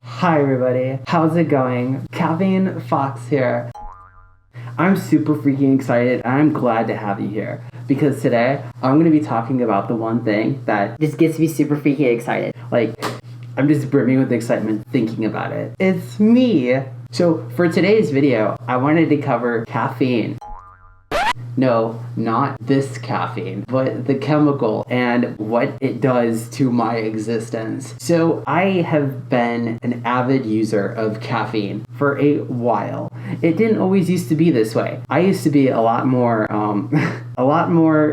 Hi everybody, how's it going? Caffeine Fox here. I'm super freaking excited and I'm glad to have you here because today I'm going to be talking about the one thing that just gets me super freaking excited. Like, I'm just brimming with excitement thinking about it. It's me! So for today's video, I wanted to cover caffeine. No, not this caffeine, but the chemical and what it does to my existence. So I have been an avid user of caffeine for a while. It didn't always used to be this way. I used to be a lot more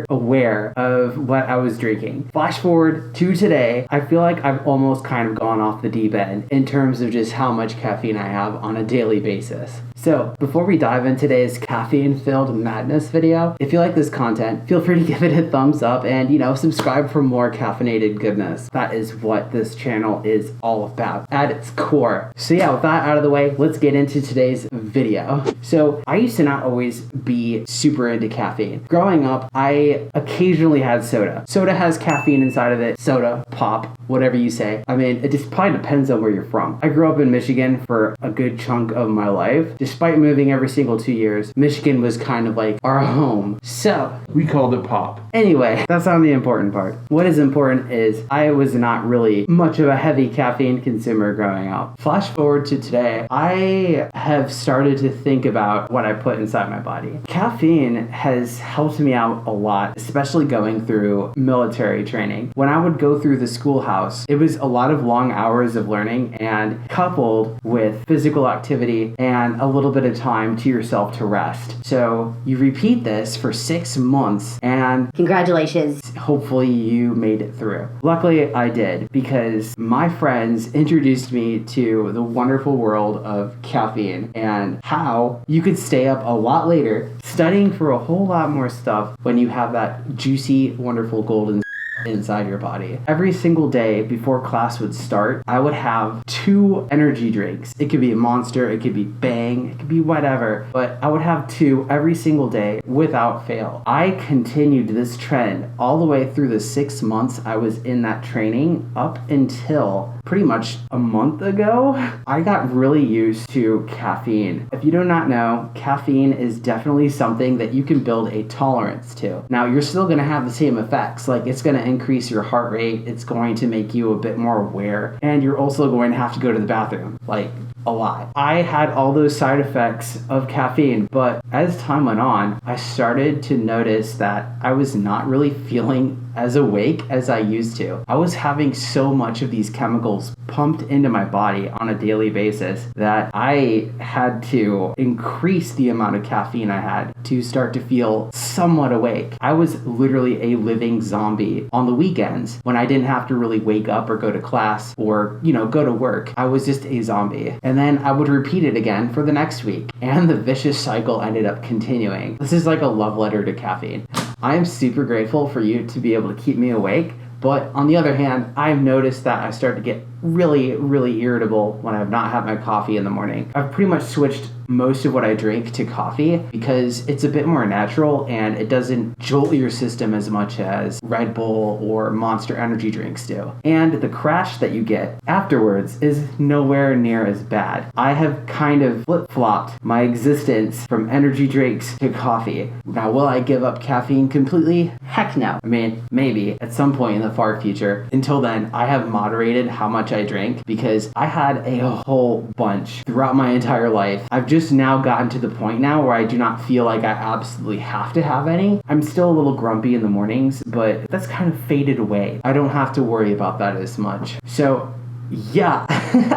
aware of what I was drinking. Flash forward to today, I feel like I've almost kind of gone off the deep end in terms of just how much caffeine I have on a daily basis. So before we dive into today's caffeine-filled madness video, if you like this content, feel free to give it a thumbs up and, subscribe for more caffeinated goodness. That is what this channel is all about at its core. So yeah, with that out of the way, let's get into today's video. So I used to not always be super into caffeine. Growing up, I occasionally had soda. Soda has caffeine inside of it. Soda, pop, whatever you say. I mean, it just probably depends on where you're from. I grew up in Michigan for a good chunk of my life. Despite moving every single 2 years, Michigan was kind of like our home. So we called it pop. Anyway, that's not the important part. What is important is I was not really much of a heavy caffeine consumer growing up. Flash forward to today, I have started to think about what I put inside my body. Caffeine has helped me out a lot, especially going through military training. When I would go through the schoolhouse, it was a lot of long hours of learning and coupled with physical activity and a little bit of time to yourself to rest. So you repeat this for 6 months and congratulations. Hopefully you made it through. Luckily I did because my friends introduced me to the wonderful world of caffeine and how you could stay up a lot later studying for a whole lot more stuff when you have that juicy, wonderful golden inside your body. Every single day before class would start, I would have 2 energy drinks. It could be a Monster, it could be Bang, it could be whatever, but I would have 2 every single day without fail. I continued this trend all the way through the 6 months I was in that training up until pretty much a month ago. I got really used to caffeine. If you do not know, caffeine is definitely something that you can build a tolerance to. Now, you're still going to have the same effects, like it's going to increase your heart rate, it's going to make you a bit more aware, and you're also going to have to go to the bathroom, like a lot. I had all those side effects of caffeine, but as time went on, I started to notice that I was not really feeling as awake as I used to. I was having so much of these chemicals pumped into my body on a daily basis that I had to increase the amount of caffeine I had to start to feel somewhat awake. I was literally a living zombie on the weekends when I didn't have to really wake up or go to class or, go to work. I was just a zombie. And then I would repeat it again for the next week. And the vicious cycle ended up continuing. This is like a love letter to caffeine. I am super grateful for you to be able to keep me awake, but on the other hand, I've noticed that I start to get really, really irritable when I have not had my coffee in the morning. I've pretty much switched most of what I drink to coffee because it's a bit more natural and it doesn't jolt your system as much as Red Bull or Monster energy drinks do. And the crash that you get afterwards is nowhere near as bad. I have kind of flip-flopped my existence from energy drinks to coffee. Now, will I give up caffeine completely? Heck no. I mean, maybe at some point in the far future. Until then, I have moderated how much I drink because I had a whole bunch throughout my entire life. I've just now gotten to the point now where I do not feel like I absolutely have to have any. I'm still a little grumpy in the mornings, but that's kind of faded away. I don't have to worry about that as much. So yeah,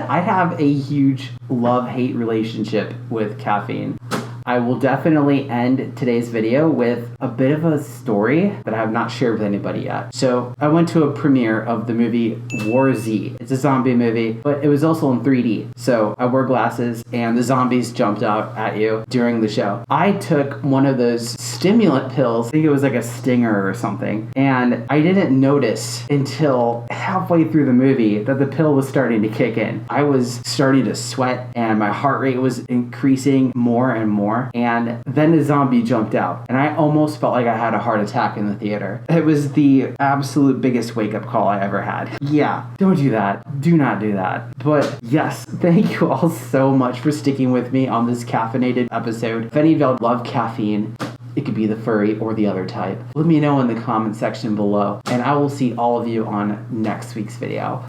I have a huge love-hate relationship with caffeine. I will definitely end today's video with a bit of a story that I have not shared with anybody yet. So I went to a premiere of the movie War Z. It's a zombie movie, but it was also in 3D. So I wore glasses and the zombies jumped out at you during the show. I took one of those stimulant pills. I think it was like a Stinger or something. And I didn't notice until halfway through the movie that the pill was starting to kick in. I was starting to sweat and my heart rate was increasing more and more. anymore. And then a zombie jumped out, and I almost felt like I had a heart attack in the theater. It was the absolute biggest wake-up call I ever had. Yeah, don't do that. Do not do that. But yes, thank you all so much for sticking with me on this caffeinated episode. If any of y'all love caffeine, it could be the furry or the other type, let me know in the comment section below, and I will see all of you on next week's video.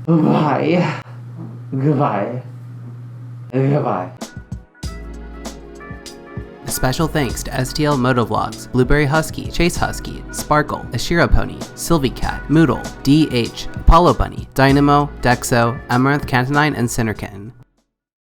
Bye. Goodbye. Goodbye. Special thanks to STL Motovlogs, Blueberry Husky, Chase Husky, Sparkle, Ashira Pony, Sylvie Cat, Moodle, DH, Apollo Bunny, Dynamo, Dexo, Amaranth Cantonine, and Cinderkin.